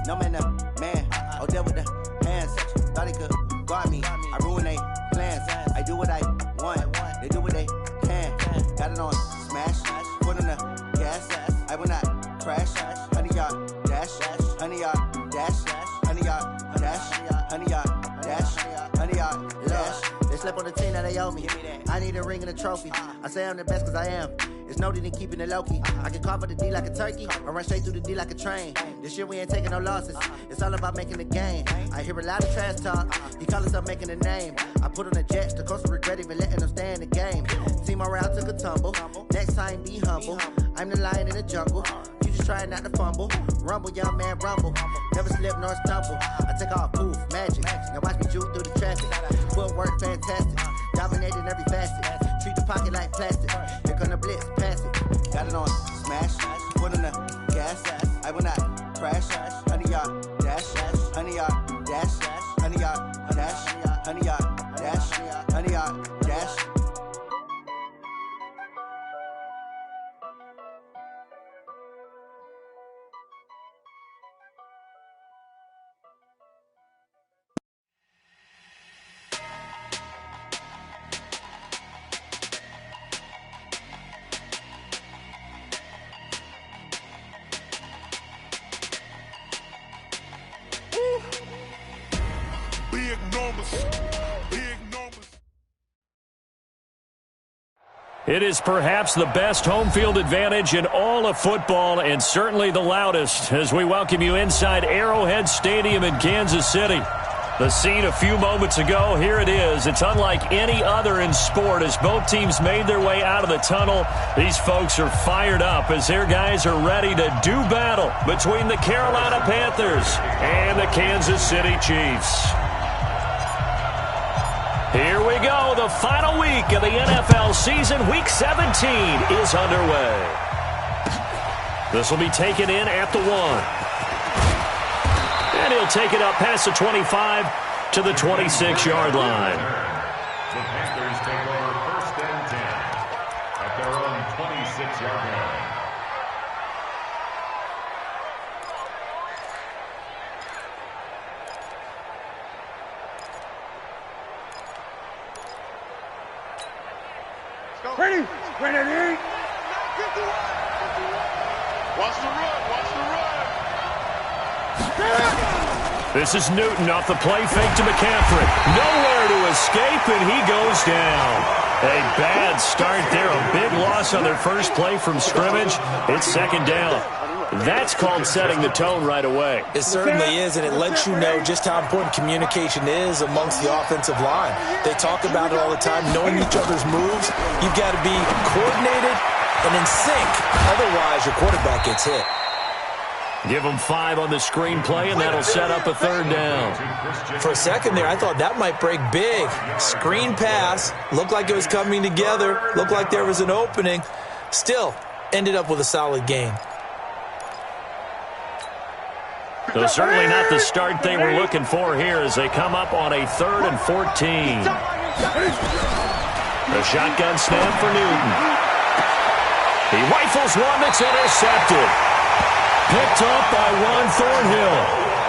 No man, man. Oh, there with the hands. Thought he could guard me. I ruin they plans. I do what I want. They do what they can. Got it on smash. Put on the gas. I will not crash. 100-yard dash. 100-yard dash. 100-yard dash. 100-yard dash. 100-yard dash. They slept on the team that they owe me. I need a ring and a trophy. I say I'm the best cause I am. It's noted in keeping it low-key. I can carve up the D like a turkey or run straight through the D like a train. This year we ain't taking no losses. It's all about making the game. I hear a lot of trash talk. He call himself making a name. I put on the Jets. The coach will regret even letting them stay in the game. Team morale took a tumble. Next time be humble. I'm the lion in the jungle. You just trying not to fumble. Rumble, young man, rumble. Never slip nor stumble. I take off, poof, magic. Now watch me juke through the traffic. Footwork fantastic. Dominating every facet. Treat the pocket like plastic. Here come the blitz, pass it. Got it on smash. Put on the gas. I will not crash. 100-yard dash. 100-yard dash. 100-yard dash. 100-yard dash. 100-yard dash. It is perhaps the best home field advantage in all of football and certainly the loudest as we welcome you inside Arrowhead Stadium in Kansas City. The scene a few moments ago, here it is. It's unlike any other in sport as both teams made their way out of the tunnel. These folks are fired up as their guys are ready to do battle between the Carolina Panthers and the Kansas City Chiefs. Here we go. The final week of the NFL season. Week 17 is underway. This will be taken in at the 1. And he'll take it up past the 25 to the 26-yard line. The Panthers take over 1st and 10 at their own 26-yard line. Ready? Ready? Watch the run. Watch the run. This is Newton off the play fake to McCaffrey. Nowhere to escape, and he goes down. A bad start there. A big loss on their first play from scrimmage. It's 2nd down. That's called setting the tone right away. It certainly is, and it lets you know just how important communication is amongst the offensive line. They talk about it all the time, knowing each other's moves. You've got to be coordinated and in sync. Otherwise, your quarterback gets hit. Give them 5 on the screen play, and that'll set up a 3rd down. For a second there, I thought that might break big. Screen pass, looked like it was coming together, looked like there was an opening. Still, ended up with a solid gain. So certainly not the start they were looking for here as they come up on a 3rd and 14. The shotgun snap for Newton. He rifles one that's intercepted. Picked up by Juan Thornhill.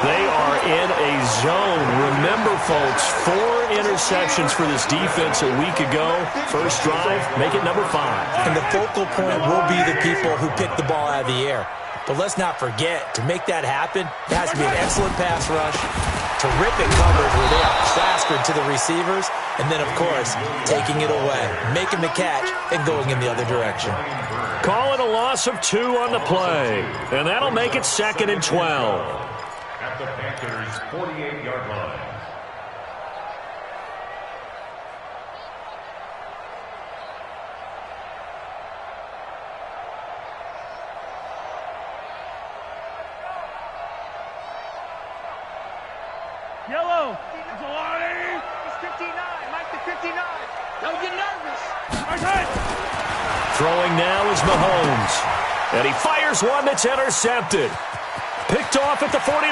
They are in a zone. Remember, folks, 4 interceptions for this defense a week ago. First drive, make it number 5. And the focal point will be the people who pick the ball out of the air. But let's not forget, to make that happen, it has to be an excellent pass rush, terrific coverage where they are plastered to the receivers, and then, of course, taking it away, making the catch, and going in the other direction. Call it a loss of 2 on the play, and that'll make it 2nd and 12. At the Panthers' 48-yard line. Yellow. It's 59. Mike the 59. Don't get nervous. Throwing now is Mahomes. And he fires one that's intercepted. Picked off at the 49.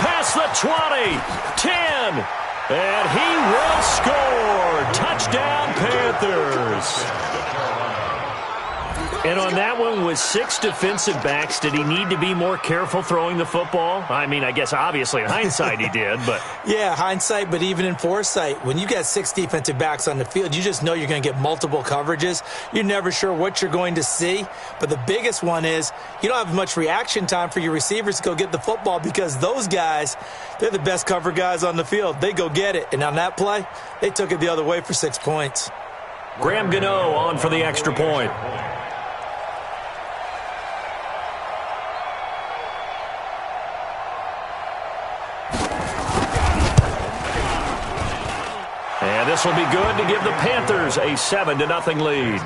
Past the 20. 10. And he will score. Touchdown, Panthers. And on that one, with 6 defensive backs, did he need to be more careful throwing the football? I mean, I guess obviously in hindsight he did, but... Yeah, hindsight, but even in foresight, when you got 6 defensive backs on the field, you just know you're going to get multiple coverages. You're never sure what you're going to see. But the biggest one is you don't have much reaction time for your receivers to go get the football because those guys, they're the best cover guys on the field. They go get it. And on that play, they took it the other way for 6 points. Graham Gano on for the extra point. And this will be good to give the Panthers a 7-0 lead.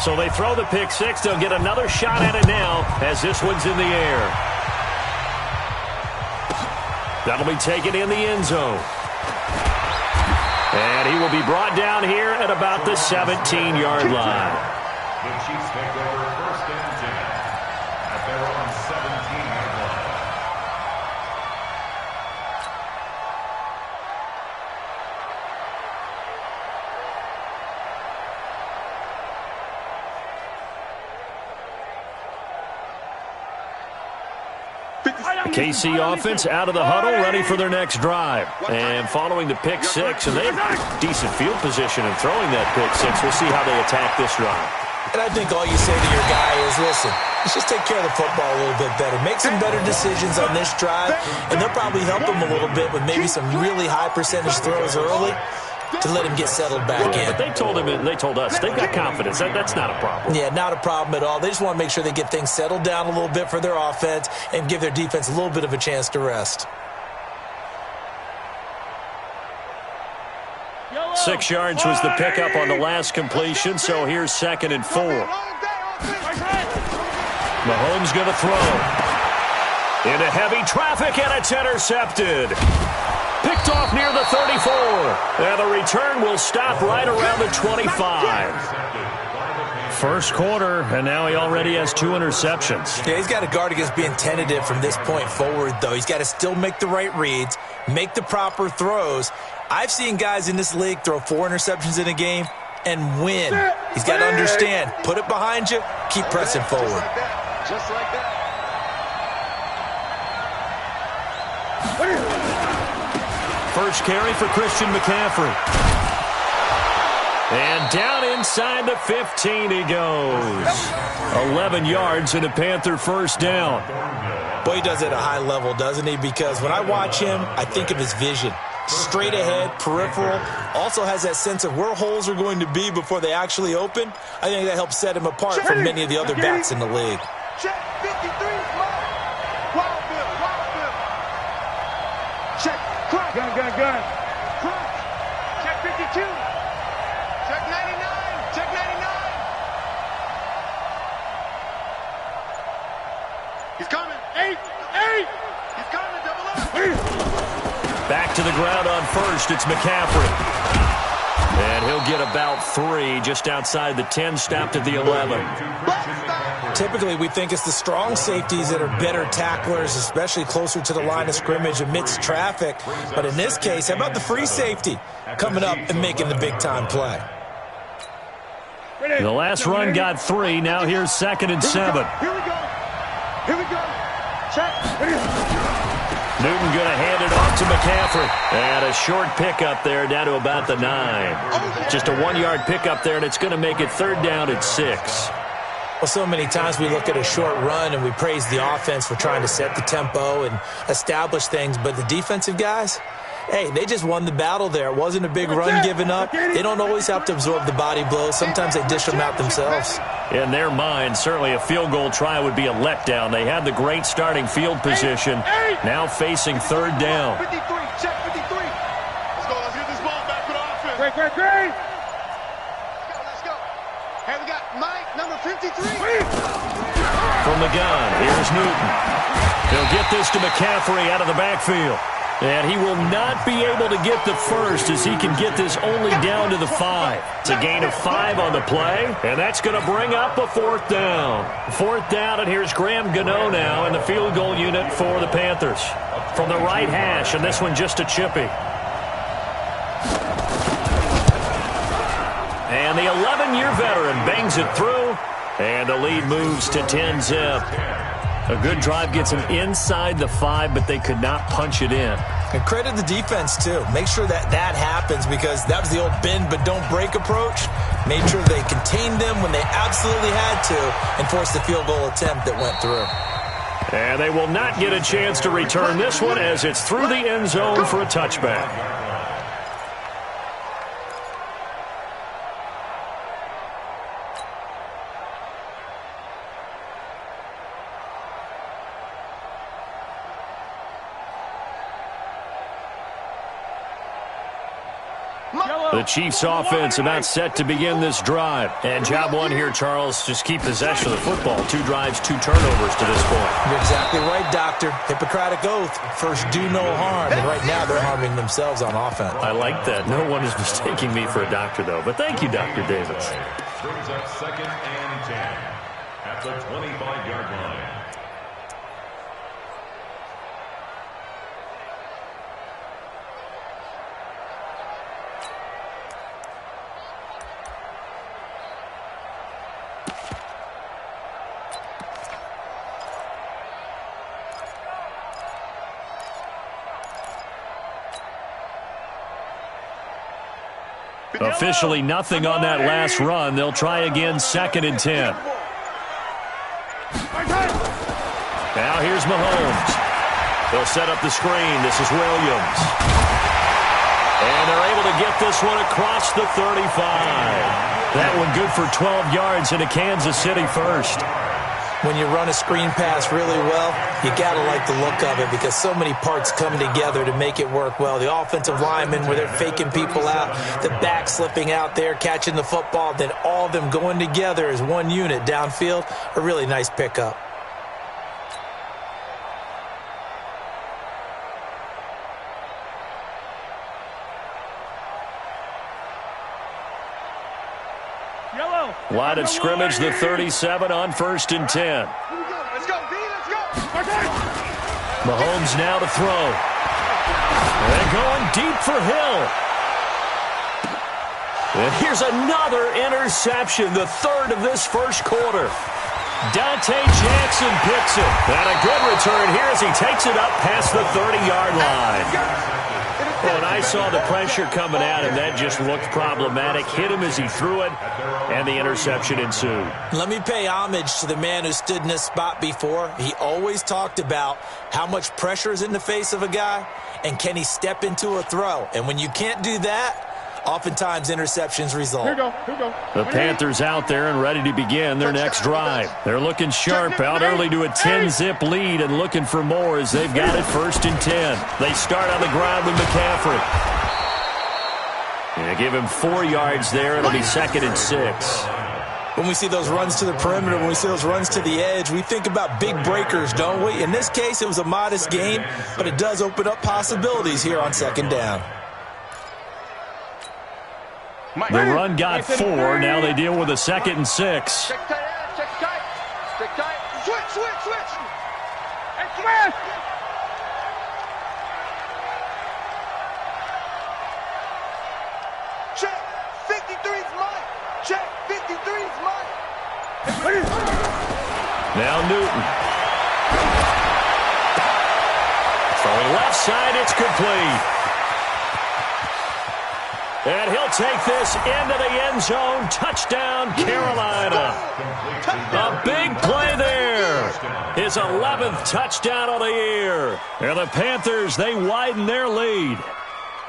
So they throw the pick six. They'll get another shot at it now as this one's in the air. That'll be taken in the end zone. And he will be brought down here at about the 17-yard line. The Chiefs take over 1st and 10 at their own 17-yard line. The KC offense out of the huddle, ready for their next drive. And following the pick six, and they have decent field position in throwing that pick six. We'll see how they attack this drive. And I think all you say to your guy is, listen, let's just take care of the football a little bit better. Make some better decisions on this drive, and they'll probably help him a little bit with maybe some really high percentage throws early to let him get settled back in. But they told him, and they told us, they've got confidence. That's not a problem. Yeah, not a problem at all. They just want to make sure they get things settled down a little bit for their offense and give their defense a little bit of a chance to rest. 6 yards was the pickup on the last completion, so here's 2nd and 4. Mahomes going to throw. Into heavy traffic, and it's intercepted. Picked off near the 34. And the return will stop right around the 25. First quarter, and now he already has 2 interceptions. Yeah, he's got to guard against being tentative from this point forward, though. He's got to still make the right reads, make the proper throws. I've seen guys in this league throw 4 interceptions in a game and win. He's got to understand, put it behind you, keep pressing forward. Just like that. First carry for Christian McCaffrey. And down inside the 15 he goes. 11 yards and a Panther first down. Boy, he does it at a high level, doesn't he? Because when I watch him, I think of his vision. Straight ahead, peripheral, also has that sense of where holes are going to be before they actually open. I think that helps set him apart from many of the other backs in the league. Check 53, wild bill. Check, crack. Gun. Crack. Check 52. Check 99. Check 99. He's coming. 8. He's coming, double up. Back to the ground on first, it's McCaffrey. And he'll get about 3 just outside the 10, stopped at the 11. Typically, we think it's the strong safeties that are better tacklers, especially closer to the line of scrimmage amidst traffic. But in this case, how about the free safety coming up and making the big-time play? The last run got 3. Now here's 2nd and 7. Here we go. Check. Newton going to hand it off to McCaffrey. And a short pickup there down to about the 9. Just a 1-yard pickup there, and it's going to make it 3rd down at 6. Well, so many times we look at a short run and we praise the offense for trying to set the tempo and establish things, but the defensive guys, hey, they just won the battle there. It wasn't a big run given up. They don't always have to absorb the body blows. Sometimes they dish them out themselves. In their mind, certainly a field goal try would be a letdown. They had the great starting field position, now facing 3rd down. 53, check 53. Let's get this ball back for the offense. Great. Let's go. Hey, we got Mike, number 53. From the gun, here's Newton. He'll get this to McCaffrey out of the backfield. And he will not be able to get the first as he can get this only down to the 5. It's a gain of 5 on the play, and that's going to bring up a 4th down. 4th down, and here's Graham Gano now in the field goal unit for the Panthers. from the right hash, and this one just a chippy. And the 11-year veteran bangs it through, and the lead moves to 10-zip. A good drive gets them inside the 5, but they could not punch it in. And credit the defense, too. Make sure that happens, because that was the old bend but don't break approach. Made sure they contained them when they absolutely had to and forced the field goal attempt that went through. And they will not get a chance to return this one as it's through the end zone for a touchback. The Chiefs offense about set to begin this drive. And job one here, Charles, just keep possession of the football. 2 drives, 2 turnovers to this point. You're exactly right, Doctor. Hippocratic oath. First, do no harm. And right now, they're harming themselves on offense. I like that. No one is mistaking me for a doctor, though. But thank you, Dr. Davis. Brings up 2nd and 10 at the 25-yard line. Officially nothing on that last run. They'll try again, 2nd and 10. Now here's Mahomes. They'll set up the screen. This is Williams. And they're able to get this one across the 35. That one good for 12 yards into Kansas City first. When you run a screen pass really well, you got to like the look of it because so many parts come together to make it work well. The offensive linemen where they're faking people out, the back slipping out there, catching the football, then all of them going together as one unit downfield, a really nice pickup. Line of scrimmage, the 37 on 1st and 10. Let's go, B, let's go. Mahomes now to throw. They're going deep for Hill. And here's another interception, the 3rd of this first quarter. Dante Jackson picks it. And a good return here as he takes it up past the 30-yard line. Well, and I saw the pressure coming at him. That just looked problematic. Hit him as he threw it, and the interception ensued. Let me pay homage to the man who stood in this spot before. He always talked about how much pressure is in the face of a guy, and can he step into a throw. And when you can't do that, oftentimes interceptions result. Here we go. The Panthers out there and ready to begin their next drive. They're looking sharp out early to a 10-zip lead and looking for more as they've got it 1st and 10. They start on the ground with McCaffrey. And they give him 4 yards there. It'll be 2nd and 6. When we see those runs to the perimeter, when we see those runs to the edge, we think about big breakers, don't we? In this case, it was a modest gain, but it does open up possibilities here on 2nd down. The run got 4. Now they deal with a 2nd and 6. Check tight. Switch. And switch. Check. 53's mine. Check. 53's mine. Now Newton. Throwing left side, it's complete. And he'll take this into the end zone. Touchdown, Carolina. A big play there. His 11th touchdown of the year. And the Panthers, they widen their lead.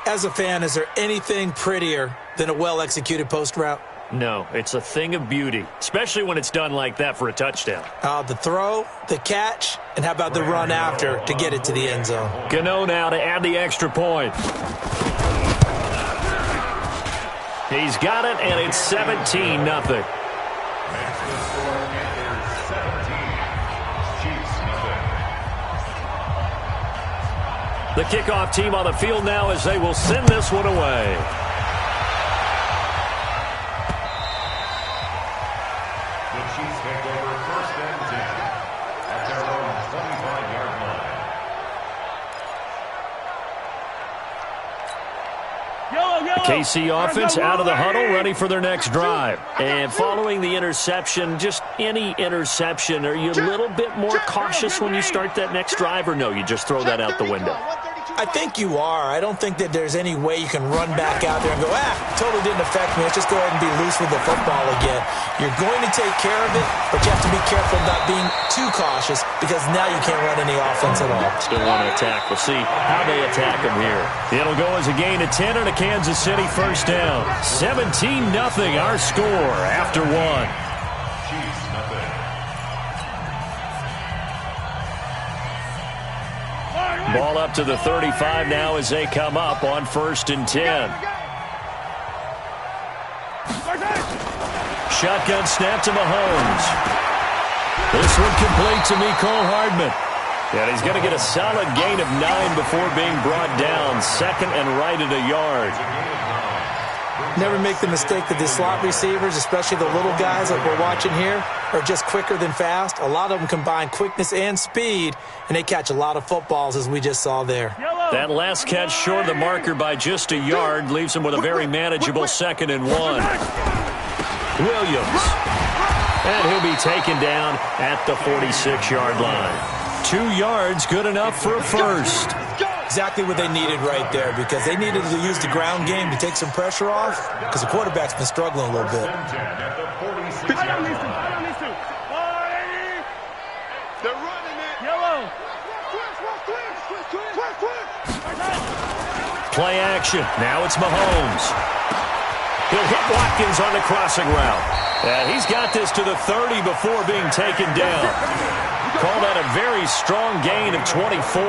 As a fan, is there anything prettier than a well-executed post route? No, it's a thing of beauty, especially when it's done like that for a touchdown. The throw, the catch, and how about the run after to get it to the end zone? Gano now to add the extra point. He's got it, and it's 17-0. The kickoff team on the field now as they will send this one away. The Chiefs take over 1st and 10 at their own 25-yard line. KC offense out of the huddle, ready for their next drive. And following the interception, just any interception, are you a little bit more cautious when you start that next drive, or no, you just throw that out the window? I think you are. I don't think that there's any way you can run back out there and go, totally didn't affect me. Let's just go ahead and be loose with the football again. You're going to take care of it, but you have to be careful not being too cautious because now you can't run any offense at all. Still want to attack. We'll see how they attack them here. It'll go as a gain of 10 and a Kansas City first down. 17-0 our score after one. Ball up to the 35 now as they come up on 1st and 10. Shotgun snap to Mahomes. This one complete to Mecole Hardman. And he's going to get a solid gain of 9 before being brought down. 2nd and right at a yard. Never make the mistake that the slot receivers, especially the little guys like we're watching here, are just quicker than fast. A lot of them combine quickness and speed, and they catch a lot of footballs, as we just saw there. That last catch short of the marker by just a yard leaves him with a very manageable 2nd and 1. Williams. And he'll be taken down at the 46-yard line. 2 yards, good enough for a first. Exactly what they needed right there, because they needed to use the ground game to take some pressure off, because the quarterback's been struggling a little bit. They're running it. Yellow. Play action. Now it's Mahomes. He'll hit Watkins on the crossing route. And he's got this to the 30 before being taken down. Call that a very strong gain of 24.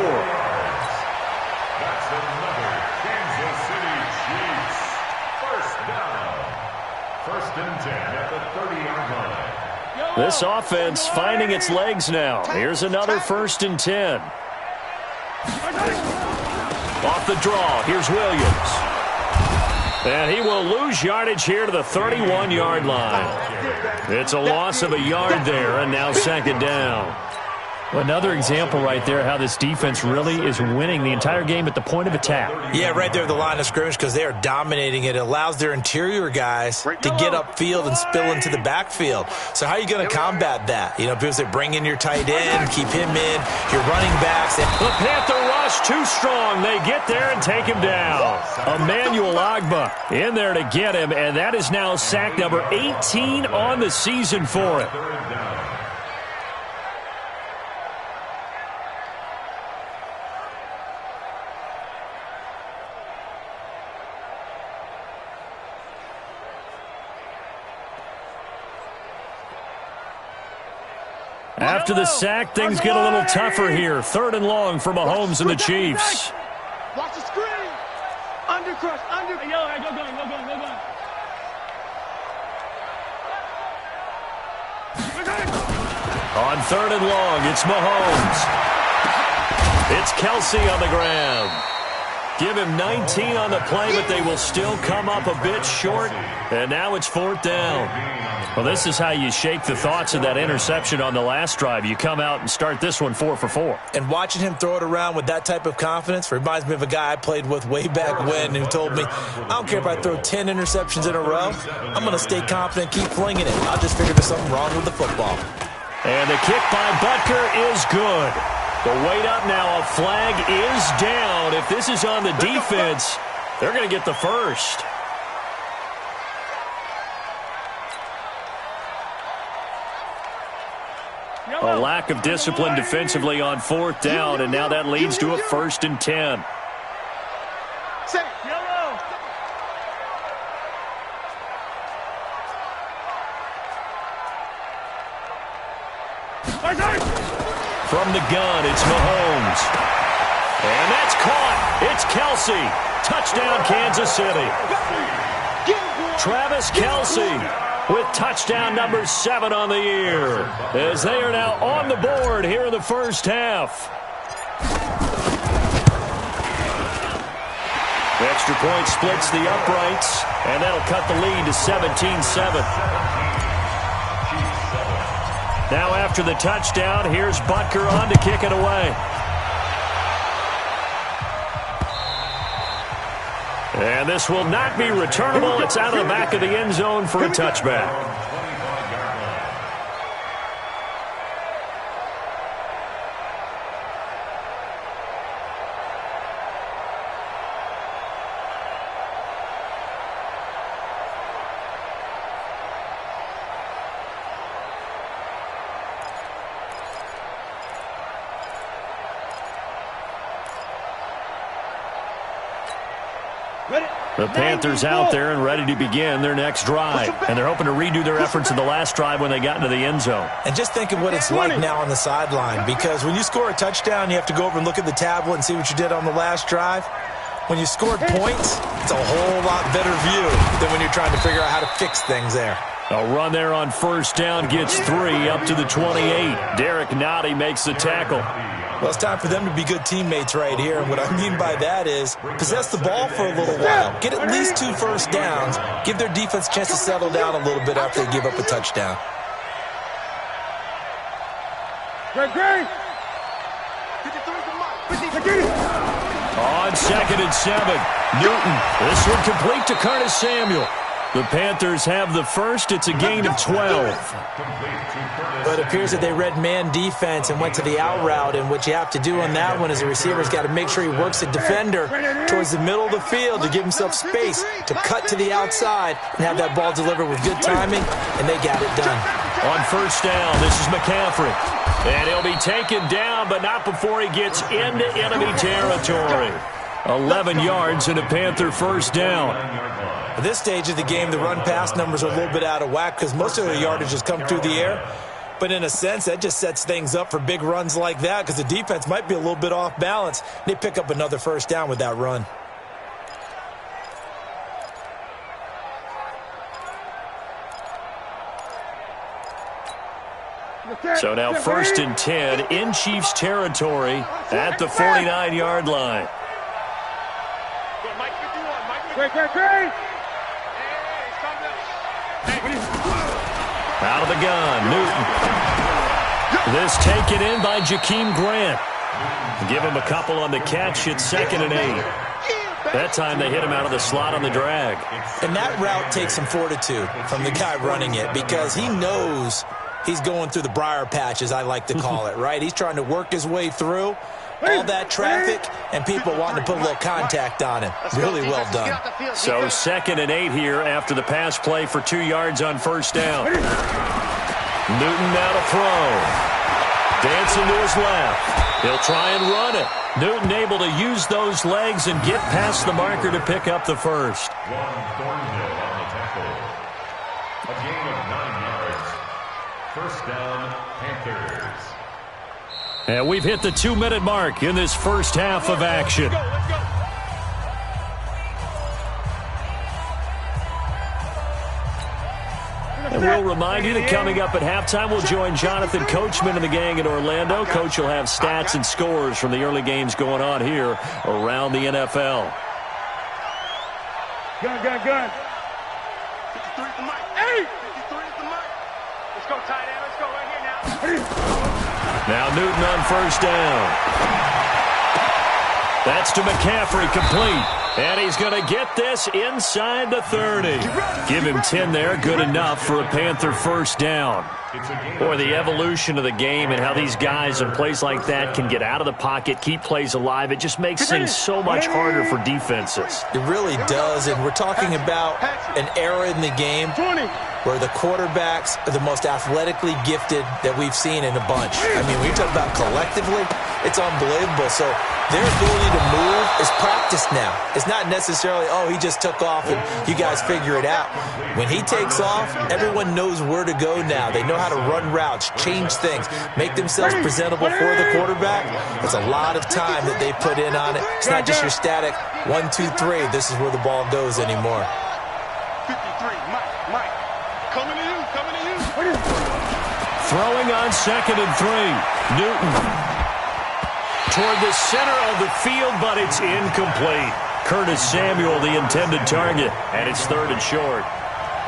This offense finding its legs now. Here's another 1st and 10. Off the draw, here's Williams. And he will lose yardage here to the 31-yard line. It's a loss of a yard there, and now 2nd down. Another example right there how this defense really is winning the entire game at the point of attack. Yeah, right there at the line of scrimmage, because they are dominating it. It allows their interior guys to get upfield and spill into the backfield. So how are you going to combat that? You know, people say bring in your tight end, keep him in, your running backs. The Panther rush too strong. They get there and take him down. Emmanuel Ogbah in there to get him, and that is now sack number 18 on the season for him. After the sack, things get a little tougher here. 3rd and long for Mahomes and the Chiefs. Watch the screen. Under crush, under. Yo, go going, go going, go going. On 3rd and long, it's Mahomes. It's Kelsey on the ground. Give him 19 on the play, but they will still come up a bit short. And now it's 4th down. Well, this is how you shake the thoughts of that interception on the last drive. You come out and start this one 4 for 4. And watching him throw it around with that type of confidence reminds me of a guy I played with way back when who told me, I don't care if I throw 10 interceptions in a row. I'm going to stay confident, keep flinging it. I'll just figure there's something wrong with the football. And the kick by Butker is good. The wait up now, a flag is down. If this is on the defense, they're going to get the first. A lack of discipline defensively on 4th down, and now that leads to a 1st and 10. From the gun, it's Mahomes. And that's caught. It's Kelsey. Touchdown, Kansas City. Travis Kelsey with touchdown number 7 on the year, as they are now on the board here in the first half. The extra point splits the uprights, and that'll cut the lead to 17-7. Now after the touchdown, here's Butker on to kick it away. And this will not be returnable. It's out of the back of the end zone for a touchback. The Panthers out there and ready to begin their next drive. And they're hoping to redo their efforts in the last drive when they got into the end zone. And just think of what it's like now on the sideline, because when you score a touchdown, you have to go over and look at the tablet and see what you did on the last drive. When you scored points, it's a whole lot better view than when you're trying to figure out how to fix things there. A run there on first down gets 3 up to the 28. Derek Nottie makes the tackle. Well, it's time for them to be good teammates right here. And what I mean by that is possess the ball for a little while. Get at least 2 first downs. Give their defense a chance to settle down a little bit after they give up a touchdown. Great. On 2nd and 7, Newton. This one complete to Curtis Samuel. The Panthers have the first. It's a gain of 12. But it appears that they read man defense and went to the out route, and what you have to do on that one is the receiver's got to make sure he works the defender towards the middle of the field to give himself space to cut to the outside and have that ball delivered with good timing, and they got it done. On first down, this is McCaffrey. And he'll be taken down, but not before he gets into enemy territory. 11 yards and a Panther first down. At this stage of the game, the run-pass numbers are a little bit out of whack because most of the yardage has come through the air. But in a sense, that just sets things up for big runs like that because the defense might be a little bit off balance. They pick up another first down with that run. So now 1st and 10 in Chiefs territory at the 49-yard line. Great. Out of the gun, Newton. This taken in by Jakeem Grant. Give him a couple on the catch. It's 2nd and 8. That time they hit him out of the slot on the drag. And that route takes some fortitude from the guy running it because he knows he's going through the briar patch, as I like to call it, right? He's trying to work his way through all that traffic and people wanting to put a little contact on him. Really well done. So 2nd and 8 here after the pass play for 2 yards on first down. Newton now to throw. Dancing to his left. He'll try and run it. Newton able to use those legs and get past the marker to pick up the first. Thornhill on the tackle. A gain of 9 yards. First down, Panthers. And we've hit the 2-minute mark in this first half of action. And we'll remind you that coming up at halftime, we'll join Jonathan Coachman and the gang in Orlando. Coach will have stats and scores from the early games going on here around the NFL. Gun. 53 is the mic. Hey! 53 is the mic. Let's go, tight end. Let's go right here now. Now Newton on first down. That's to McCaffrey, complete. And he's going to get this inside the 30. Give him 10 there, good enough for a Panther first down. Boy, the evolution of the game and how these guys in plays like that can get out of the pocket, keep plays alive, it just makes things so much harder for defenses. It really does, and we're talking about an era in the game where the quarterbacks are the most athletically gifted that we've seen in a bunch. I mean, when you talk about collectively, it's unbelievable. So their ability to move is practiced now. It's not necessarily, oh, he just took off and you guys figure it out. When he takes off, everyone knows where to go now. They know how to run routes, change things, make themselves presentable for the quarterback. It's a lot of time that they put in on it. It's not just your static 1, 2, 3. This is where the ball goes anymore. 53, Mike. Coming to you. Throwing on 2nd and 3. Newton toward the center of the field, but it's incomplete. Curtis Samuel, the intended target, and it's 3rd and short.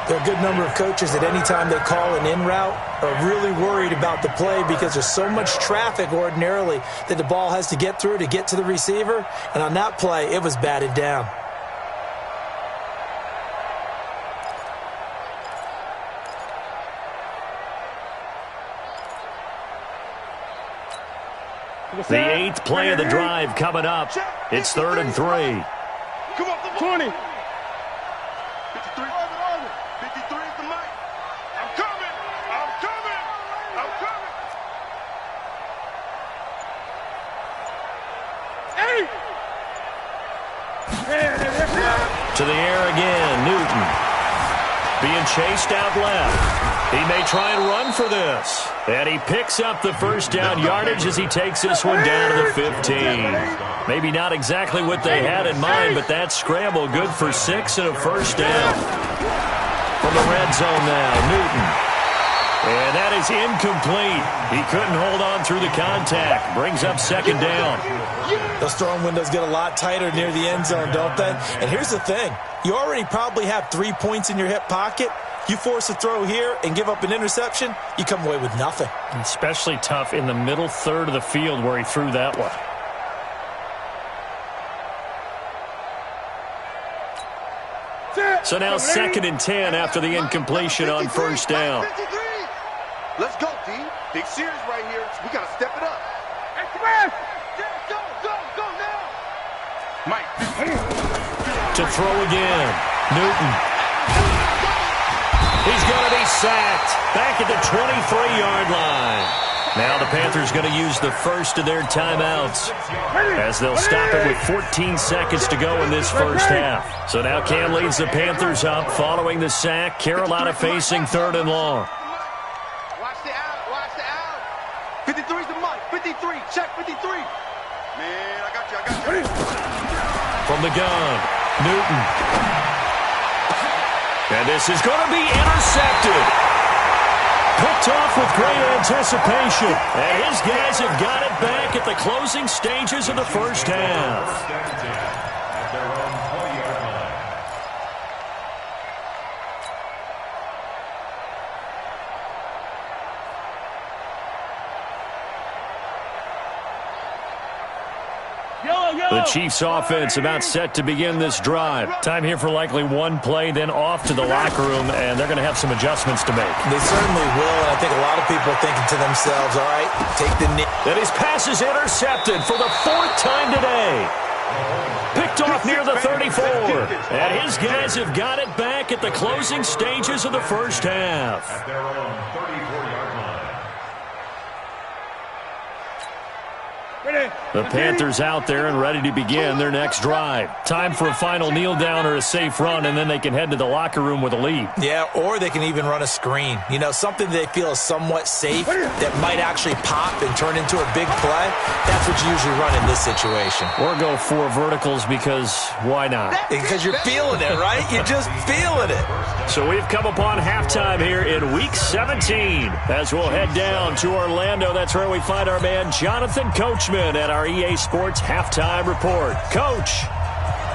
There are a good number of coaches that any time they call an in route are really worried about the play because there's so much traffic ordinarily that the ball has to get through to get to the receiver. And on that play, it was batted down. The 8th play of the drive coming up. It's 3rd and 3. Come on, 20. 53. 53 is the mic. I'm coming. I'm coming. I'm coming. 8. To the air again, Newton. Being chased out left. He may try and run for this. And he picks up the first down yardage as he takes this one down to the 15. Maybe not exactly what they had in mind, but that scramble good for 6 and a first down. From the red zone now, Newton. And that is incomplete. He couldn't hold on through the contact. Brings up 2nd down. Those throwing windows get a lot tighter near the end zone, don't they? And here's the thing. You already probably have 3 points in your hip pocket. You force a throw here and give up an interception, you come away with nothing. Especially tough in the middle third of the field where he threw that one. So now 2nd and 10 after the incompletion on first down. Let's go, D. Big series right here. We got to step it up. Hey, come on. Go now. Mike. To throw again. Newton. He's going to be sacked. Back at the 23-yard line. Now the Panthers going to use the first of their timeouts as they'll stop it with 14 seconds to go in this first half. So now Cam leads the Panthers up following the sack. Carolina facing 3rd and long. Watch the out. Watch the out. 53's the mic. 53. Check 53. Man, I got you. From the gun, Newton. And this is going to be intercepted. Picked off with great anticipation. And his guys have got it back at the closing stages of the first half. The Chiefs offense about set to begin this drive. Time here for likely one play, then off to the locker room, and they're going to have some adjustments to make. They certainly will, and I think a lot of people are thinking to themselves, all right, take the knee. And his pass is intercepted for the 4th time today. Picked off near the 34. And his guys have got it back at the closing stages of the first half. At their own 34-yard line. The Panthers out there and ready to begin their next drive. Time for a final kneel down or a safe run, and then they can head to the locker room with a lead. Yeah, or they can even run a screen. You know, something they feel is somewhat safe that might actually pop and turn into a big play. That's what you usually run in this situation. Or go 4 verticals because why not? Because you're feeling it, right? You're just feeling it. So we've come upon halftime here in Week 17 as we'll head down to Orlando. That's where we find our man Jonathan Coachman at our EA Sports Halftime Report. Coach,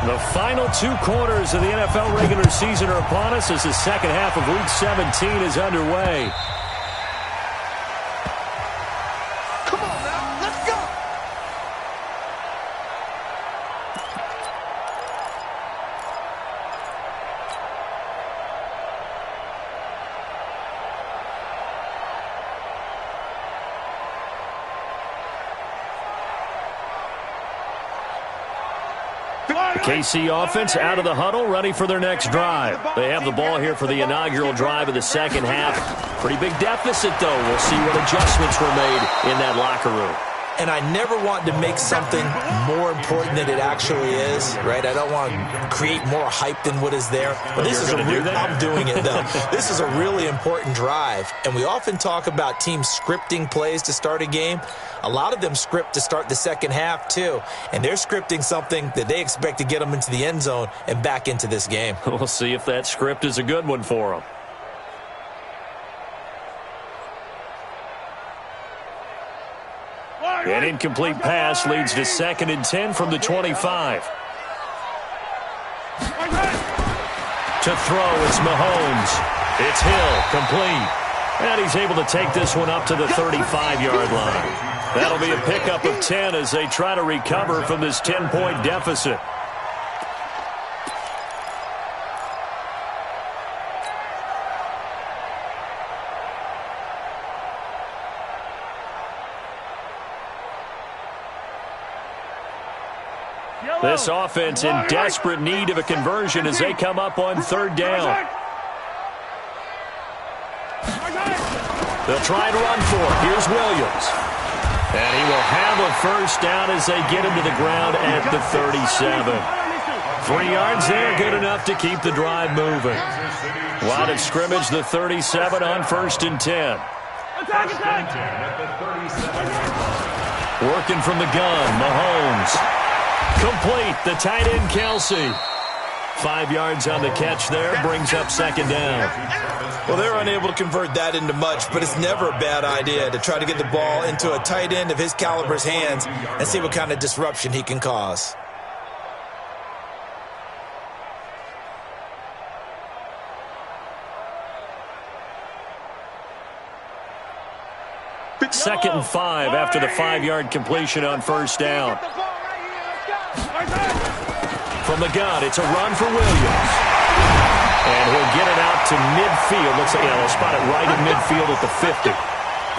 the final 2 quarters of the NFL regular season are upon us as the second half of Week 17 is underway. Come on now, let's go. KC offense out of the huddle, ready for their next drive. They have the ball here for the inaugural drive of the second half. Pretty big deficit, though. We'll see what adjustments were made in that locker room. And I never want to make something more important than it actually is, right? I don't want to create more hype than what is there. But this is I'm doing it, though. This is a really important drive. And we often talk about teams scripting plays to start a game. A lot of them script to start the second half, too. And they're scripting something that they expect to get them into the end zone and back into this game. We'll see if that script is a good one for them. An incomplete pass leads to 2nd and 10 from the 25. To throw, it's Mahomes. It's Hill, complete. And he's able to take this one up to the 35-yard line. That'll be a pickup of 10 as they try to recover from this 10-point deficit. This offense in desperate need of a conversion as they come up on third down. They'll try and run for it. Here's Williams. And he will have a first down as they get him to the ground at the 37. 3 yards there, good enough to keep the drive moving. Line of scrimmage, the 37 on 1st and 10. Working from the gun, Mahomes. Complete, the tight end, Kelsey. 5 yards on the catch there, brings up 2nd down. Well, they're unable to convert that into much, but it's never a bad idea to try to get the ball into a tight end of his caliber's hands and see what kind of disruption he can cause. Second and 5 after the 5-yard completion on 1st down. From the gun, it's a run for Williams. And he'll get it out to midfield. Looks like they'll spot it right in midfield at the 50.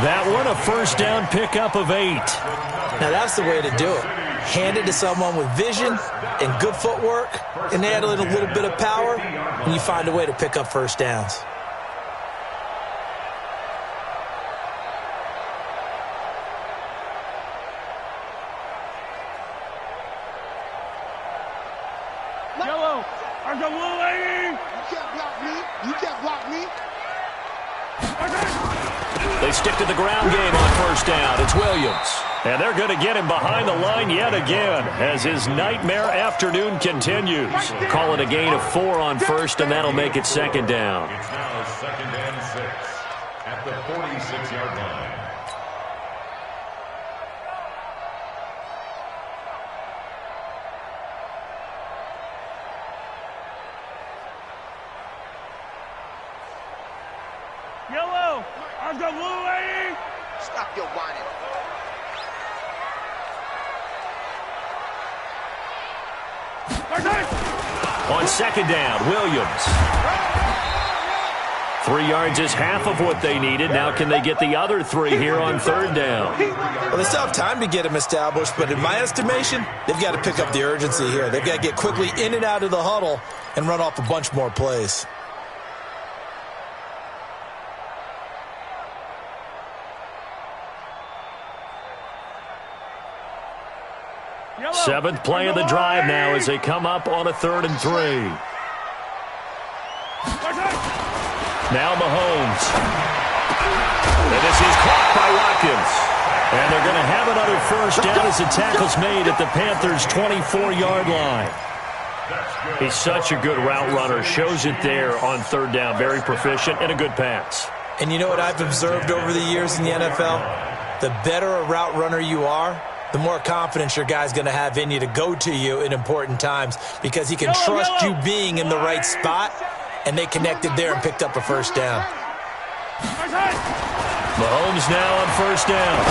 That one, a first down pickup of 8. Now that's the way to do it. Hand it to someone with vision and good footwork, and add a little bit of power, and you find a way to pick up first downs. They stick to the ground game on 1st down. It's Williams. And they're going to get him behind the line yet again as his nightmare afternoon continues. Call it a gain of 4 on 1st, and that'll make it 2nd down. It's now 2nd and 6 at the 46-yard line. Yellow, on the blue lane. Stop your whining. On 2nd down, Williams. 3 yards is half of what they needed. Now can they get the other 3 here on 3rd down? Well, they still have time to get him established, but in my estimation, they've got to pick up the urgency here. They've got to get quickly in and out of the huddle and run off a bunch more plays. Seventh play of the drive now as they come up on a 3rd and 3. Now Mahomes. And this is caught by Watkins. And they're going to have another first down as the tackle's made at the Panthers' 24-yard line. He's such a good route runner. Shows it there on 3rd down. Very proficient and a good pass. And you know what I've observed over the years in the NFL? The better a route runner you are, the more confidence your guy's going to have in you to go to you in important times because he can trust you being in the right spot, and they connected there and picked up a first down. Mahomes now on 1st down.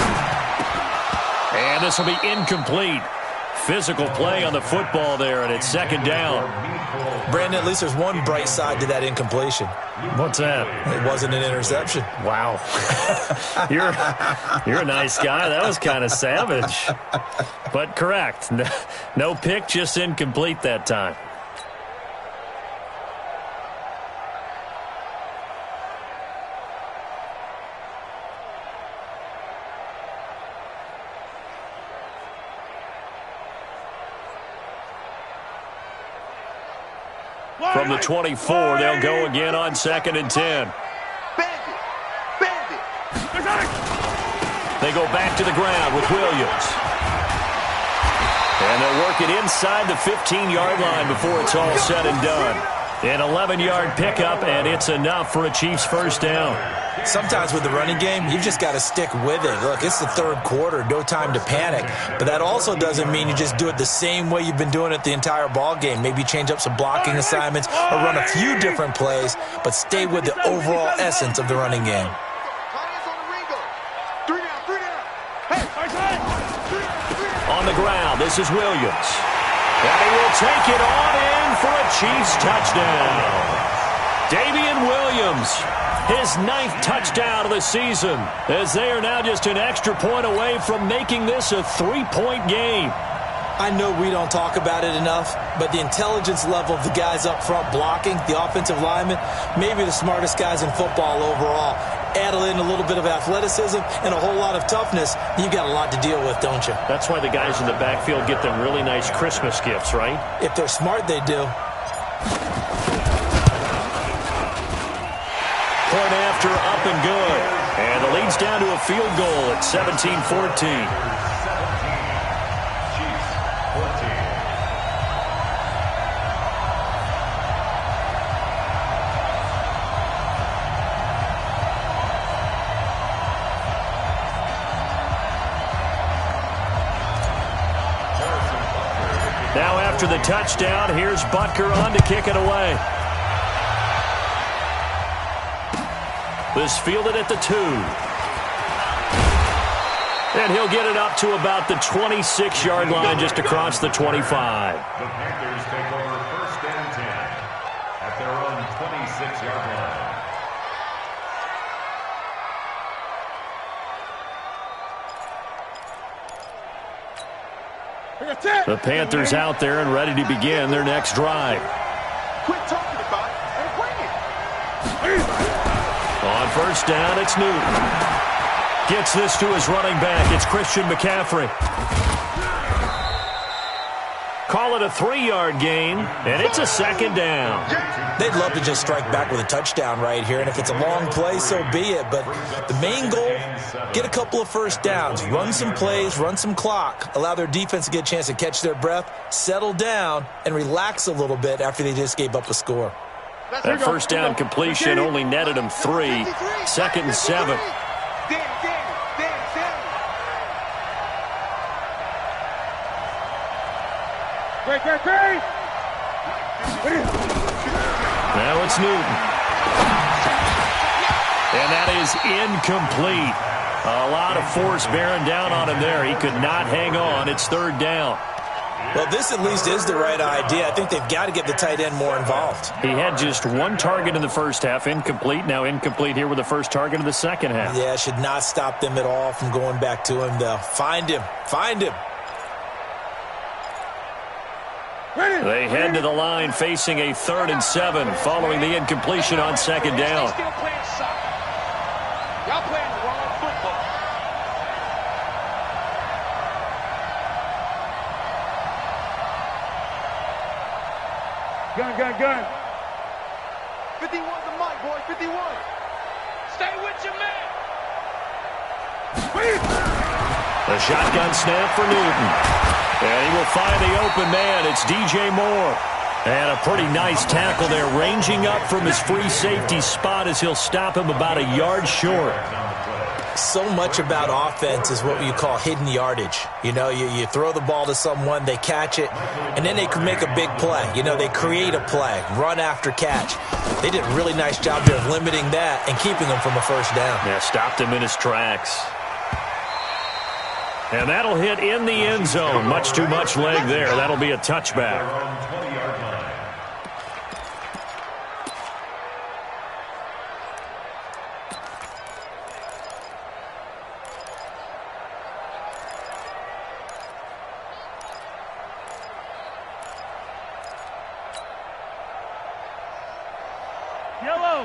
And this will be incomplete. Physical play on the football there, and it's 2nd down. Brandon, at least there's one bright side to that incompletion. What's that? It wasn't an interception. Wow. You're a nice guy. That was kind of savage. But correct. No pick, just incomplete that time. From the 24, they'll go again on 2nd and 10. They go back to the ground with Williams. And they'll work it inside the 15-yard line before it's all said and done. An 11-yard pickup, and it's enough for a Chiefs first down. Sometimes with the running game, you've just got to stick with it. Look, it's the 3rd quarter, no time to panic. But that also doesn't mean you just do it the same way you've been doing it the entire ball game. Maybe change up some blocking assignments or run a few different plays, but stay with the overall essence of the running game. On the ground, this is Williams. And he will take it on in for a Chiefs touchdown. Damian Williams, his 9th touchdown of the season, as they are now just an extra point away from making this a 3-point game. I know we don't talk about it enough, but the intelligence level of the guys up front blocking, the offensive linemen, maybe the smartest guys in football overall. Add in a little bit of athleticism and a whole lot of toughness, you got a lot to deal with, don't you? That's why the guys in the backfield get them really nice Christmas gifts, right? If they're smart, they do. Point after, up and good. And the lead's down to a field goal at 17-14. Now after the touchdown, here's Butker on to kick it away. This fielded at the 2. And he'll get it up to about the 26-yard line just across the 25. The Panthers take over 1st and 10 at their own 26-yard line. The Panthers out there and ready to begin their next drive. Quit talking about it and bring it. On 1st down, it's Newton. Gets this to his running back. It's Christian McCaffrey. Call it a 3-yard gain, and it's a 2nd down. They'd love to just strike back with a touchdown right here, and if it's a long play, so be it. But the main goal, get a couple of 1st downs, run some plays, run some clock, allow their defense to get a chance to catch their breath, settle down, and relax a little bit after they just gave up a score. That 1st down completion only netted him 3. 2nd and 7. Now it's Newton. And that is incomplete. A lot of force bearing down on him there. He could not hang on. It's 3rd down. Well, this at least is the right idea. I think they've got to get the tight end more involved. He had just 1 target in the 1st half, incomplete. Now incomplete here with the 1st target of the 2nd half. Yeah, should not stop them at all from going back to him, though. Find him. Find him. They head to the line facing a 3rd and 7 following the incompletion on 2nd down. Still playing soccer. Y'all playing the wrong football. Gun. 51's the mic, boy. 51. Stay with your man. The shotgun snap for Newton. And he will find the open man. It's DJ Moore. And a pretty nice tackle there, ranging up from his free safety spot as he'll stop him about a yard short. So much about offense is what you call hidden yardage. You know, you throw the ball to someone, they catch it, and then they can make a big play. You know, they create a play, run after catch. They did a really nice job there of limiting that and keeping him from a 1st down. Yeah, stopped him in his tracks. And that'll hit in the end zone. Much too much leg there. That'll be a touchback.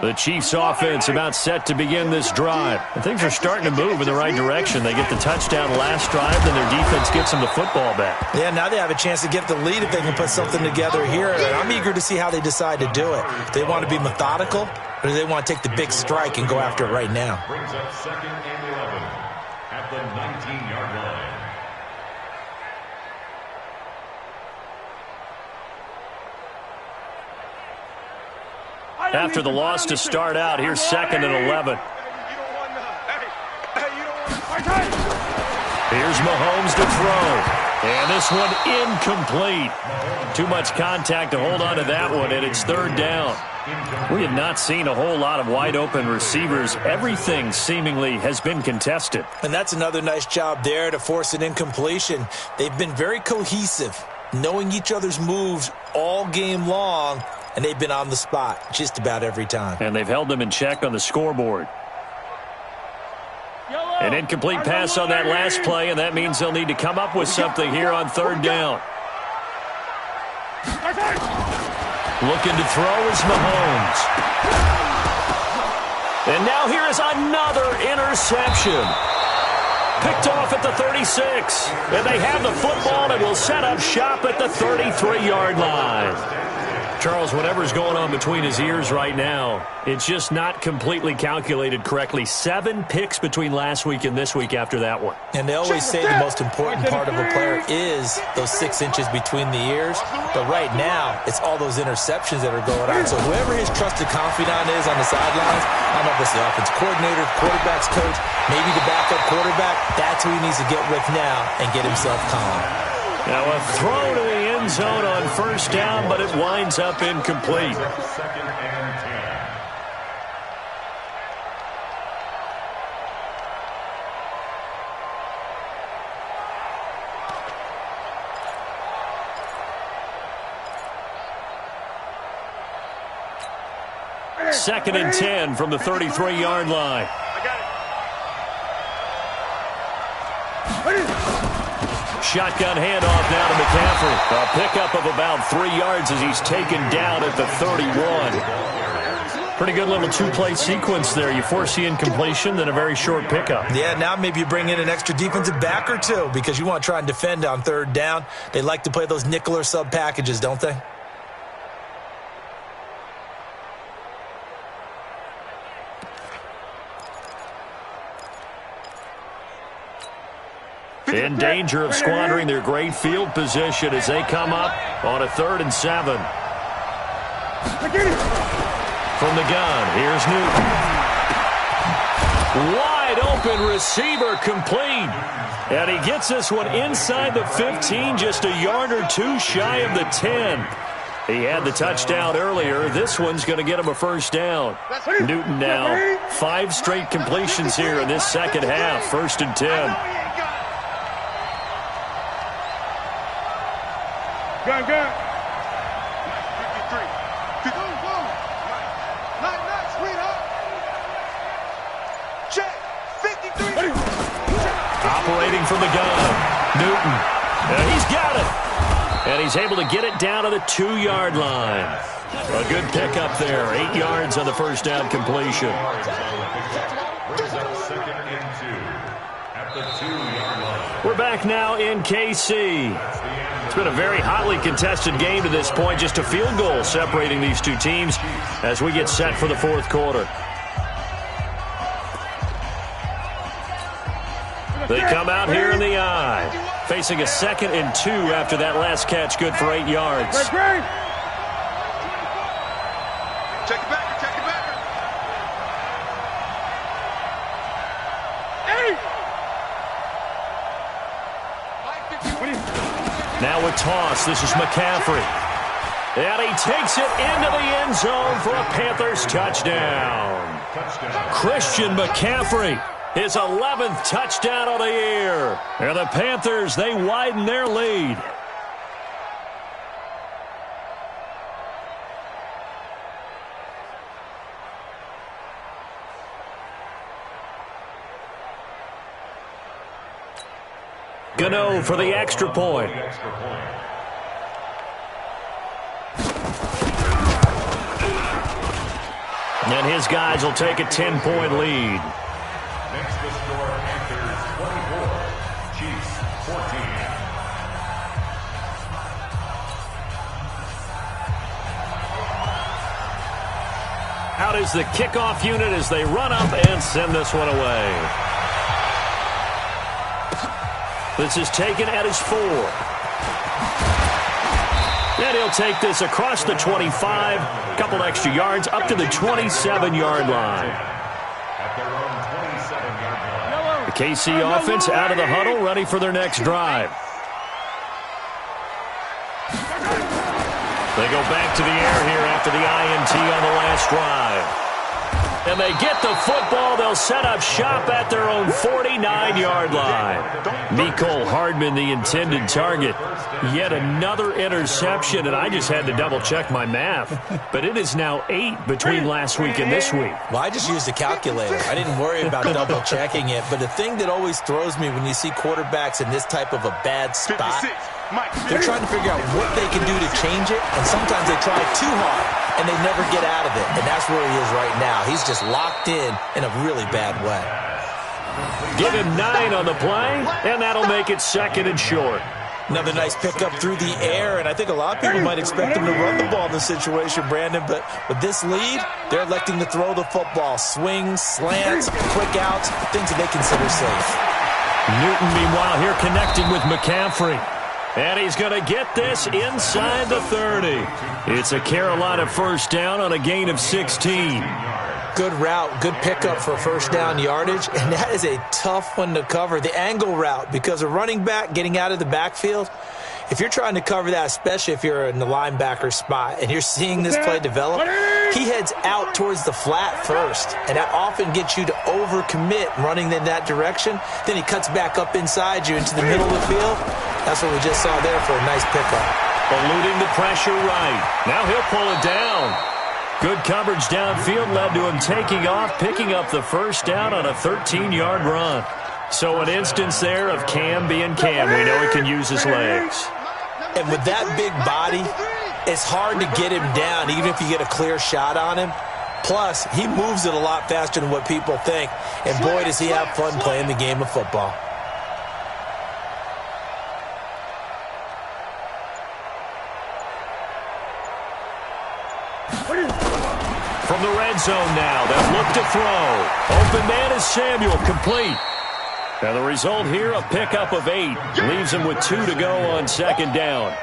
The Chiefs offense about set to begin this drive. And things are starting to move in the right direction. They get the touchdown last drive, then their defense gets them the football back. Yeah, now they have a chance to get the lead if they can put something together here. And I'm eager to see how they decide to do it. Do they want to be methodical, or do they want to take the big strike and go after it right now? Brings up 2nd and 11 at the 19-yard line. After the loss to start out, here's 2nd and 11. Here's Mahomes to throw. And this one incomplete. Too much contact to hold on to that one, and it's 3rd down. We have not seen a whole lot of wide-open receivers. Everything seemingly has been contested. And that's another nice job there to force an incompletion. They've been very cohesive, knowing each other's moves all game long, and they've been on the spot just about every time. And they've held them in check on the scoreboard. Yellow! An incomplete pass on that last play, and that means they'll need to come up with something here on third down. Looking to throw is Mahomes. And now here is another interception. Picked off at the 36. And they have the football and will set up shop at the 33-yard line. Charles, whatever's going on between his ears right now, it's just not completely calculated correctly. 7 picks between last week and this week after that one. And they always say the most important part of a player is those 6 inches between the ears. But right now, it's all those interceptions that are going on. So whoever his trusted confidant is on the sidelines, I don't know if it's the offensive coordinator, quarterback's coach, maybe the backup quarterback, that's who he needs to get with now and get himself calm. Now a throw to the end zone on first down, but it winds up incomplete. Second and 10. Second and 10 from the 33-yard line. Shotgun handoff now to McCaffrey. A pickup of about 3 yards as he's taken down at the 31. Pretty good little 2-play sequence there. You force the incompletion, then a very short pickup. Yeah, now maybe you bring in an extra defensive back or two because you want to try and defend on third down. They like to play those nickel or sub packages, don't they? In danger of squandering their great field position as they come up on a 3rd and 7. From the gun, here's Newton. Wide open receiver complete. And he gets this one inside the 15, just a yard or 2 shy of the 10. He had the touchdown earlier. This one's going to get him a first down. Newton now 5 straight completions here in this second half. 1st and 10. Gun. 53. Check. 53. Operating from the gun. Newton. He's got it. And he's able to get it down to the 2-yard line. A good pickup there. 8 yards on the first down completion. We're back now in KC. It's been a very hotly contested game to this point. Just a field goal separating these two teams as we get set for the 4th quarter. They come out here in the eye, facing a 2nd and 2 after that last catch, good for 8 yards. Check it back. Now a toss. This is McCaffrey. And he takes it into the end zone for a Panthers touchdown. Christian McCaffrey, his 11th touchdown of the year. And the Panthers, they widen their lead. Gano for the extra point. And his guys will take a 10-point lead. Next to score, Panthers 24, Chiefs 14. Out is the kickoff unit as they run up and send this one away. This is taken at his 4. And he'll take this across the 25, a couple extra yards, up to the 27-yard line. The KC offense out of the huddle, ready for their next drive. They go back to the air here after the INT on the last drive. And they get the football. They'll set up shop at their own 49-yard line. Mecole Hardman, the intended target. Yet another interception, and I just had to double-check my math. But it is now 8 between last week and this week. Well, I just used a calculator. I didn't worry about double-checking it. But the thing that always throws me when you see quarterbacks in this type of a bad spot, they're trying to figure out what they can do to change it, and sometimes they try too hard, and they never get out of it. And that's where he is right now. He's just locked in a really bad way. Give him 9 on the play, and that'll make it 2nd and short. Another nice pickup through the air, and I think a lot of people might expect him to run the ball in this situation, Brandon, but with this lead, they're electing to throw the football. Swings, slants, quick outs, things that they consider safe. Newton, meanwhile, here connecting with McCaffrey. And he's going to get this inside the 30. It's a Carolina first down on a gain of 16. Good route, good pickup for first down yardage, and that is a tough one to cover. The angle route, because a running back getting out of the backfield, if you're trying to cover that, especially if you're in the linebacker spot and you're seeing this play develop, he heads out towards the flat first, and that often gets you to overcommit running in that direction. Then he cuts back up inside you into the middle of the field. That's what we just saw there for a nice pickup. Eluding the pressure right. Now he'll pull it down. Good coverage downfield led to him taking off, picking up the first down on a 13-yard run. So an instance there of Cam being Cam. We know he can use his legs. And with that big body, it's hard to get him down, even if you get a clear shot on him. Plus, he moves it a lot faster than what people think. And boy, does he have fun playing the game of football. From the red zone now, they'll look to throw. Open man is Samuel, complete. And the result here, a pickup of 8. Leaves him with 2 to go on 2nd down.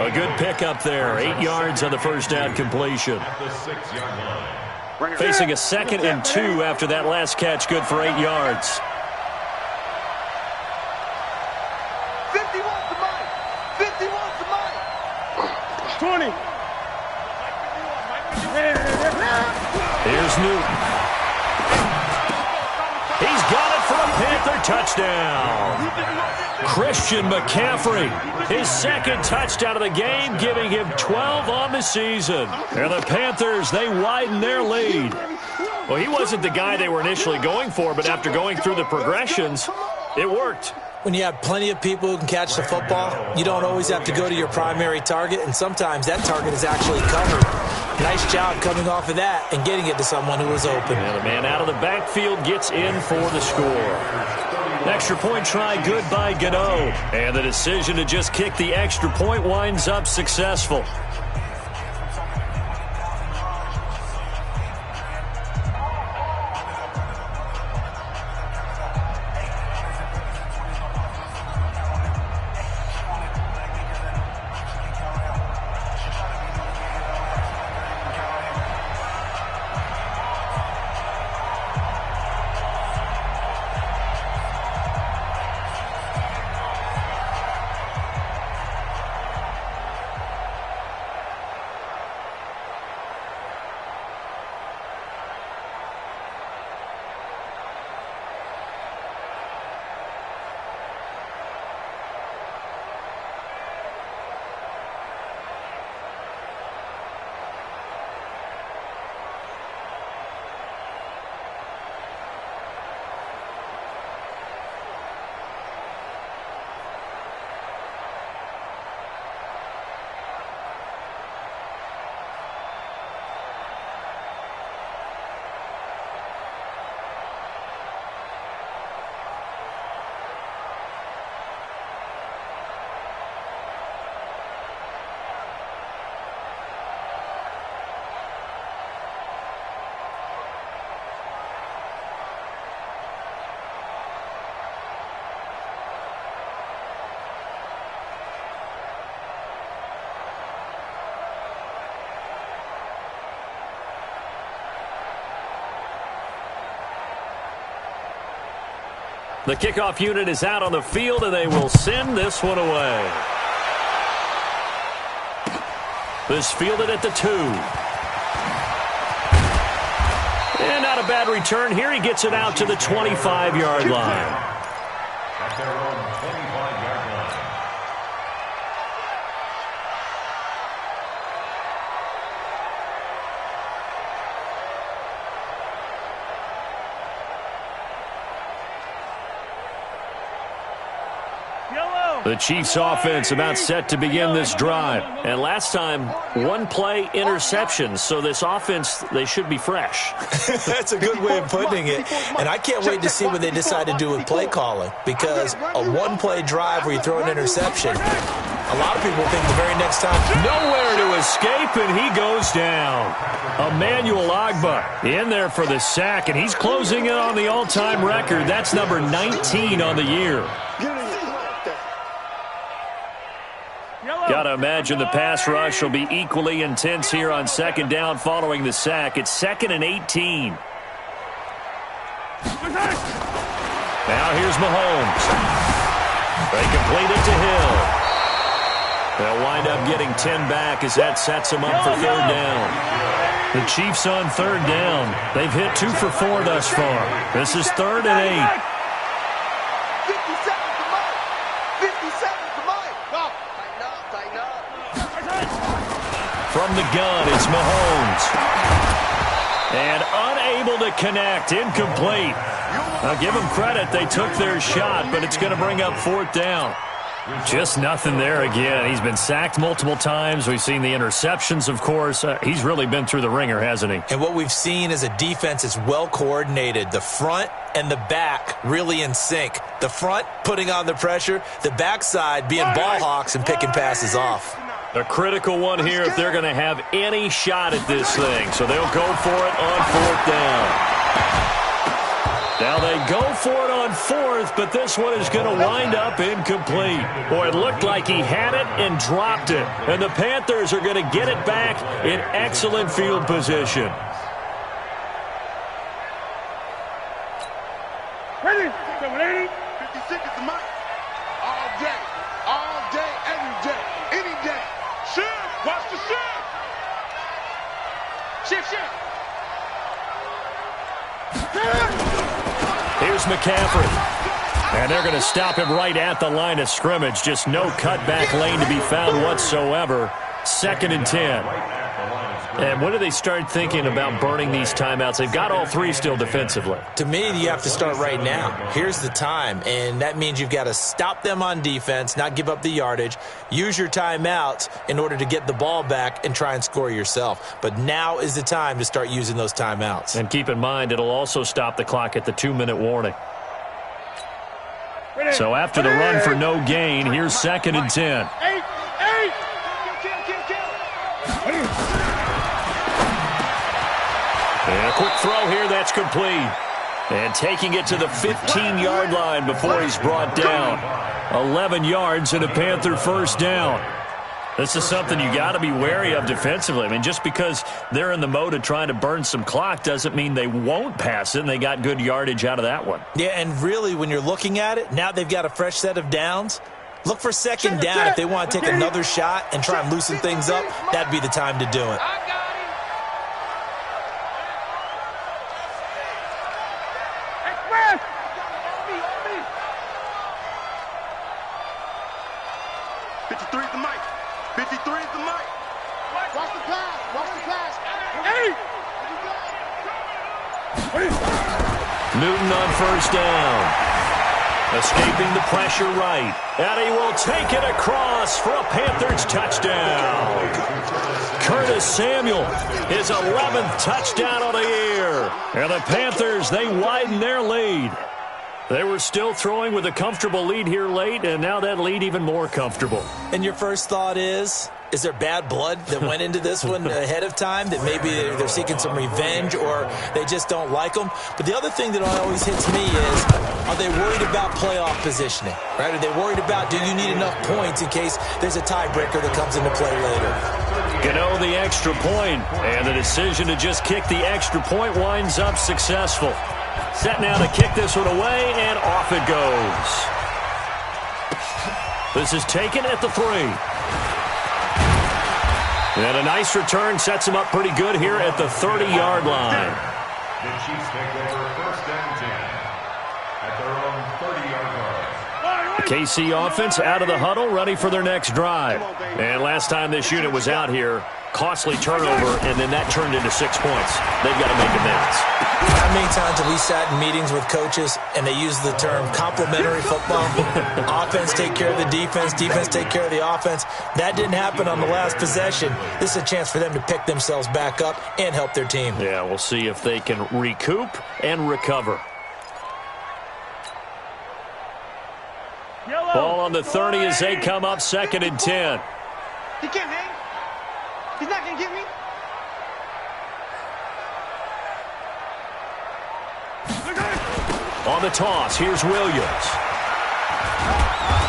A good pickup there. 8 yards on the first down completion. Facing a 2nd and 2 after that last catch, good for 8 yards. 51's the money. 51's the money. 20. Here's Newton. He's got it for a Panther touchdown. Christian McCaffrey, his 2nd touchdown of the game, giving him 12 on the season. And the Panthers, they widen their lead. Well, he wasn't the guy they were initially going for, but after going through the progressions, it worked. When you have plenty of people who can catch the football, you don't always have to go to your primary target, and sometimes that target is actually covered. Nice job coming off of that and getting it to someone who was open. And the man out of the backfield gets in for the score. Extra point try good by Gano. And the decision to just kick the extra point winds up successful. The kickoff unit is out on the field, and they will send this one away. This fielded at the 2. And not a bad return here. He gets it out to the 25-yard line. At their own 25-yard line. The Chiefs offense about set to begin this drive. And last time, one play interception. So this offense, they should be fresh. That's a good way of putting it. And I can't wait to see what they decide to do with play calling. Because a one-play drive where you throw an interception, a lot of people think the very next time. Nowhere to escape, and he goes down. Emmanuel Ogbah in there for the sack, and he's closing in on the all-time record. That's number 19 on the year. Got to imagine the pass rush will be equally intense here on second down following the sack. It's 2nd and 18. Now here's Mahomes. They complete it to Hill. They'll wind up getting 10 back as that sets them up for third down. The Chiefs on third down. They've hit 2 for 4 thus far. This is 3rd and 8. From the gun, it's Mahomes. And unable to connect, incomplete. Now give them credit, they took their shot, but it's going to bring up 4th down. Just nothing there again. He's been sacked multiple times. We've seen the interceptions, of course. He's really been through the ringer, hasn't he? And what we've seen is a defense is well coordinated. The front and the back really in sync. The front putting on the pressure, the backside being ball hawks and picking passes off. A critical one here if they're going to have any shot at this thing. So they'll go for it on 4th down. Now they go for it on 4th, but this one is going to wind up incomplete. Boy, it looked like he had it and dropped it. And the Panthers are going to get it back in excellent field position. Ready? 56 is the mic. All day, every day, any day. Shift, watch the shift. Shift. Here's McCaffrey. And they're going to stop him right at the line of scrimmage. Just no cutback lane to be found whatsoever. 2nd and 10. And when do they start thinking about burning these timeouts? They've got all 3 still defensively. To me, you have to start right now. Here's the time, and that means you've got to stop them on defense, not give up the yardage, use your timeouts in order to get the ball back and try and score yourself. But now is the time to start using those timeouts. And keep in mind, it'll also stop the clock at the 2-minute warning. So after the run for no gain, here's 2nd and 10. And a quick throw here, that's complete. And taking it to the 15-yard line before he's brought down. 11 yards and a Panther first down. This is something you got to be wary of defensively. I mean, just because they're in the mode of trying to burn some clock doesn't mean they won't pass it, and they got good yardage out of that one. Yeah, and really, when you're looking at it, now they've got a fresh set of downs. Look for 2nd down. If they want to take another shot and try and loosen things up, that'd be the time to do it. 53 is the mic. 53 is the mic. Watch the pass. Newton on first down. Escaping the pressure right. And he will take it across for a Panthers touchdown. Curtis Samuel, his 11th touchdown of the year. And the Panthers, they widen their lead. They were still throwing with a comfortable lead here late, and now that lead even more comfortable. And your first thought is there bad blood that went into this one ahead of time, that maybe they're seeking some revenge or they just don't like them? But the other thing that always hits me is, are they worried about playoff positioning? Right? Are they worried about, do you need enough points in case there's a tiebreaker that comes into play later? You know, the extra point, and the decision to just kick the extra point winds up successful. Set now to kick this one away, and off it goes. This is taken at the 3. And a nice return sets him up pretty good here at the 30-yard line. The Chiefs take over first and 10 at their own 30-yard line. KC offense out of the huddle, ready for their next drive. And last time this unit was out here, costly turnover, and then that turned into 6 points. They've got to make amends. How many times have we sat in meetings with coaches and they use the term complementary football? Offense take care of the defense, defense take care of the offense. That didn't happen on the last possession. This is a chance for them to pick themselves back up and help their team. Yeah, we'll see if they can recoup and recover. Ball on the 30 as they come up 2nd and 10. He can't hang. He's not going to get me. On the toss, here's Williams.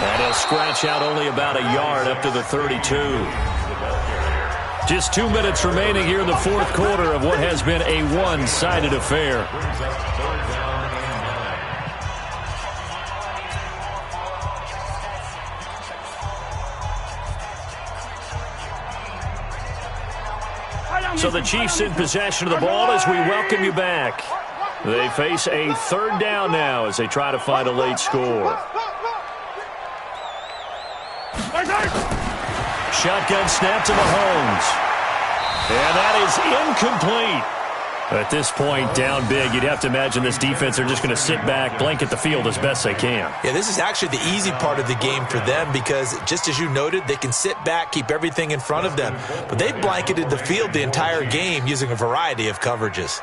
And he'll scratch out only about a yard up to the 32. Just 2 minutes remaining here in the fourth quarter of what has been a one-sided affair. So the Chiefs in possession of the ball as we welcome you back. They face a 3rd down now as they try to find a late score. Shotgun snap to Mahomes. And that is incomplete. At this point, down big, you'd have to imagine this defense are just going to sit back, blanket the field as best they can. Yeah, this is actually the easy part of the game for them because, just as you noted, they can sit back, keep everything in front of them. But they've blanketed the field the entire game using a variety of coverages.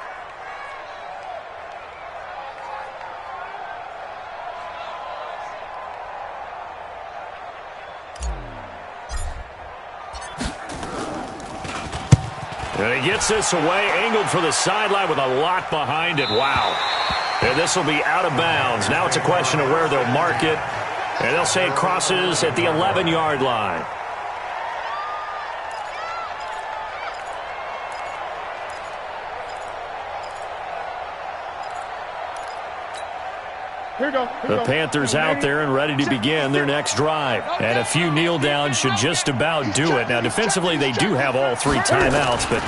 And he gets this away, angled for the sideline with a lot behind it. Wow. And this will be out of bounds. Now it's a question of where they'll mark it. And they'll say it crosses at the 11-yard line. The Panthers out there and ready to begin their next drive. And a few kneel downs should just about do it. Now, defensively, they do have all 3 timeouts, but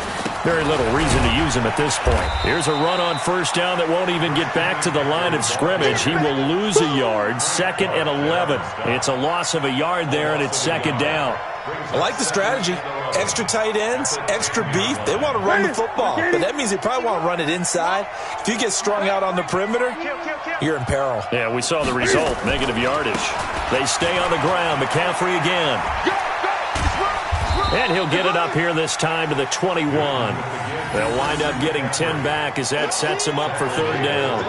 very little reason to use them at this point. Here's a run on 1st down that won't even get back to the line of scrimmage. He will lose a yard, 2nd and 11. It's a loss of a yard there, and it's 2nd down. I like the strategy. Extra tight ends, extra beef. They want to run the football, but that means they probably want to run it inside. If you get strung out on the perimeter, you're in peril. Yeah, we saw the result, negative yardage. They stay on the ground. McCaffrey again. And he'll get it up here this time to the 21. They'll wind up getting 10 back as that sets them up for 3rd down.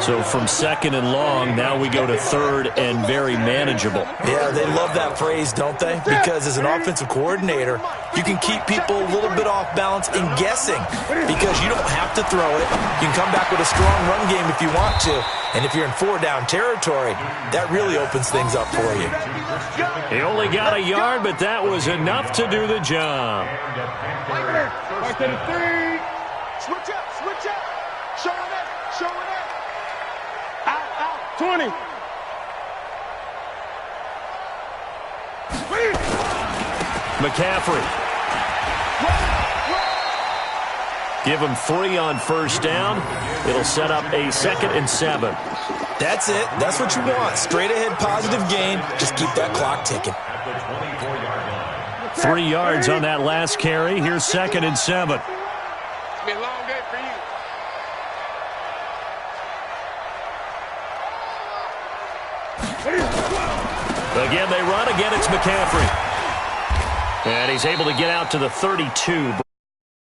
So from 2nd and long, now we go to 3rd and very manageable. Yeah, they love that phrase, don't they? Because as an offensive coordinator, you can keep people a little bit off balance in guessing because you don't have to throw it. You can come back with a strong run game if you want to. And if you're in 4-down territory, that really opens things up for you. He only got a yard, but that was enough to do the job. Right to the 3. Switch up, switch up. Showing up, showing up. Out, 20. McCaffrey. Give him 3 on 1st down. It'll set up a 2nd and 7. That's it. That's what you want. Straight ahead positive gain. Just keep that clock ticking. 3 yards on that last carry. Here's 2nd and 7. It's been a long day for you. Again, they run. Again, it's McCaffrey. And he's able to get out to the 32.